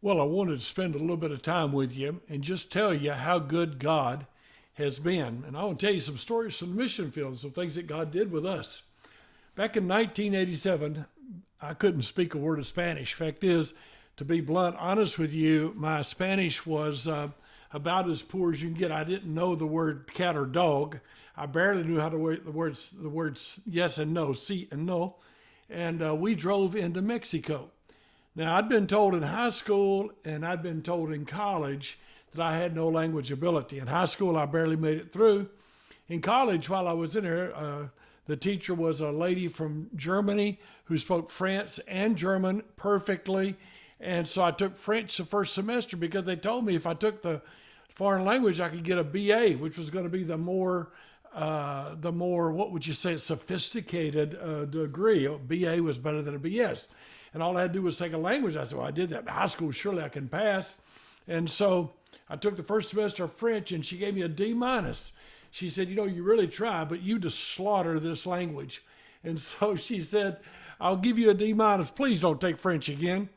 Well, I wanted to spend a little bit of time with you and just tell you how good God has been. And I want to tell you some stories from the mission field, some things that God did with us. Back in 1987, I couldn't speak a word of Spanish. Fact is, to be blunt, honest with you, my Spanish was about as poor as you can get. I didn't know the word cat or dog. I barely knew how to write the words yes and no, sí and no. And we drove into Mexico. Now, I'd been told in high school and I'd been told in college that I had no language ability. In high school, I barely made it through. In college, while I was in there, the teacher was a lady from Germany who spoke French and German perfectly. And so I took French the first semester because they told me if I took the foreign language, I could get a BA, which was going to be the more, what would you say, sophisticated degree. A BA was better than a BS. And all I had to do was take a language. I said, well, I did that in high school. Surely I can pass. And so I took the first semester of French, and she gave me a D minus. She said, you really try, but you just slaughter this language. And so she said, I'll give you a D minus. Please don't take French again.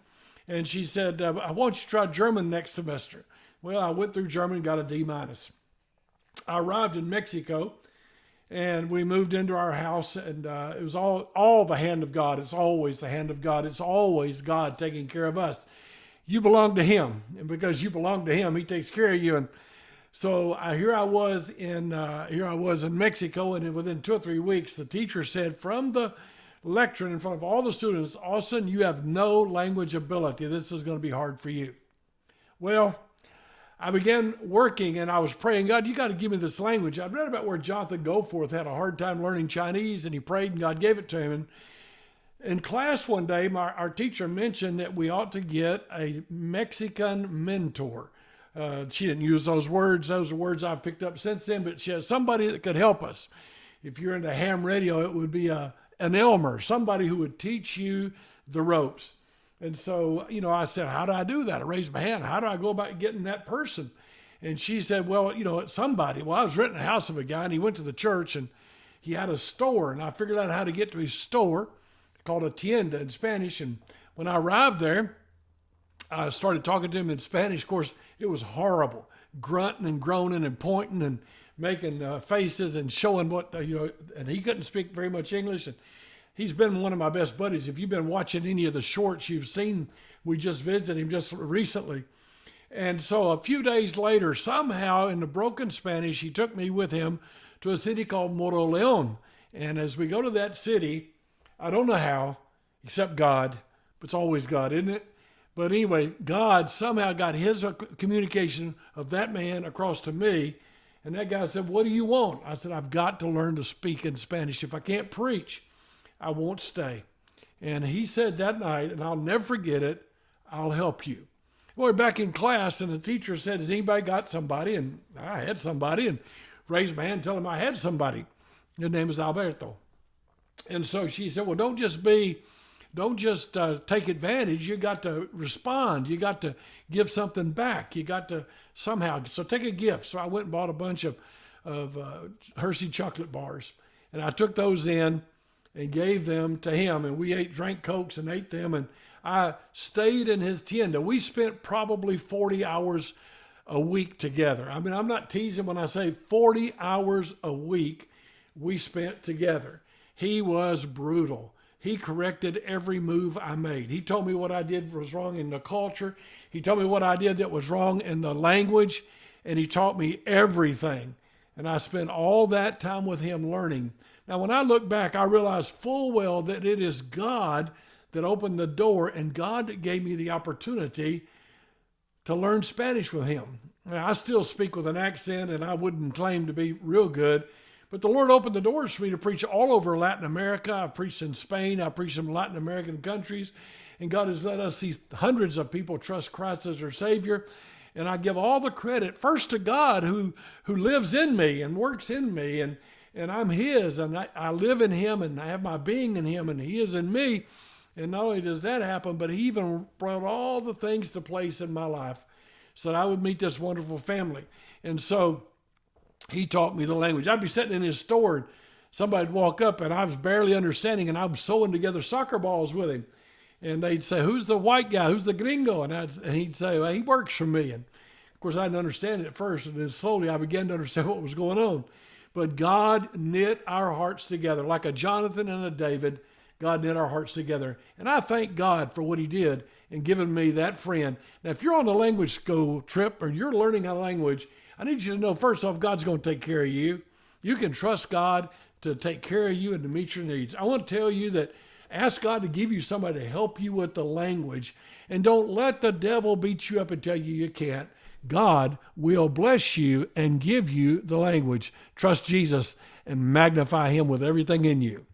And she said, I want you to try German next semester. Well, I went through German and got a D minus. I arrived in Mexico, and we moved into our house, and it was all the hand of God. It's always the hand of God. It's always God taking care of us. You belong to Him, and because you belong to Him, He takes care of you. And so here I was in Mexico, and within 2 or 3 weeks, the teacher said from the lectern in front of all the students, Austin, you have no language ability. This is going to be hard for you. Well, I began working and I was praying, God, you got to give me this language. I'd read about where Jonathan Goforth had a hard time learning Chinese, and he prayed and God gave it to him. And in class one day, our teacher mentioned that we ought to get a Mexican mentor. She didn't use those words. Those are words I've picked up since then, but she has somebody that could help us. If you're into ham radio, it would be an Elmer, somebody who would teach you the ropes. And so, I said, how do I do that? I raised my hand. How do I go about getting that person? And she said, well, it's somebody. Well, I was renting a house of a guy, and he went to the church, and he had a store, and I figured out how to get to his store, called a tienda in Spanish. And when I arrived there, I started talking to him in Spanish. Of course, it was horrible, grunting and groaning and pointing and making faces and showing what, and he couldn't speak very much English. And he's been one of my best buddies. If you've been watching any of the shorts, you've seen, we just visited him just recently. And so a few days later, somehow in the broken Spanish, he took me with him to a city called Moroleon. And as we go to that city, I don't know how, except God, but it's always God, isn't it? But anyway, God somehow got his communication of that man across to me. And that guy said, what do you want? I said, I've got to learn to speak in Spanish. If I can't preach, I won't stay. And he said that night, and I'll never forget it, I'll help you. We're back in class, and the teacher said, has anybody got somebody? And I had somebody, and raised my hand, tell him I had somebody. His name is Alberto. And so she said, well, don't just take advantage. You got to respond. You got to give something back. You got to somehow, so take a gift. So I went and bought a bunch of Hershey chocolate bars, and I took those in and gave them to him, and we drank Cokes and ate them, and I stayed in his tienda. We spent probably 40 hours a week together. I mean, I'm not teasing when I say 40 hours a week we spent together. He was brutal. He corrected every move I made. He told me what I did was wrong in the culture. He told me what I did that was wrong in the language, and he taught me everything. And I spent all that time with him learning. Now, when I look back, I realize full well that it is God that opened the door and God that gave me the opportunity to learn Spanish with him. Now, I still speak with an accent, and I wouldn't claim to be real good, but the Lord opened the doors for me to preach all over Latin America. I preached in Spain. I preached in Latin American countries, and God has let us see hundreds of people trust Christ as their Savior. And I give all the credit first to God who lives in me and works in me, and I'm His, and I live in Him, and I have my being in Him, and He is in me. And not only does that happen, but He even brought all the things to place in my life so that I would meet this wonderful family. And so He taught me the language. I'd be sitting in His store, and somebody'd walk up, and I was barely understanding, and I'm sewing together soccer balls with him. And they'd say, who's the white guy? Who's the gringo? And he'd say, well, he works for me. And of course, I didn't understand it at first. And then slowly I began to understand what was going on. But God knit our hearts together. Like a Jonathan and a David, God knit our hearts together. And I thank God for what he did in giving me that friend. Now, if you're on a language school trip or you're learning a language, I need you to know, first off, God's going to take care of you. You can trust God to take care of you and to meet your needs. I want to tell you that ask God to give you somebody to help you with the language. And don't let the devil beat you up and tell you can't. God will bless you and give you the language. Trust Jesus and magnify him with everything in you.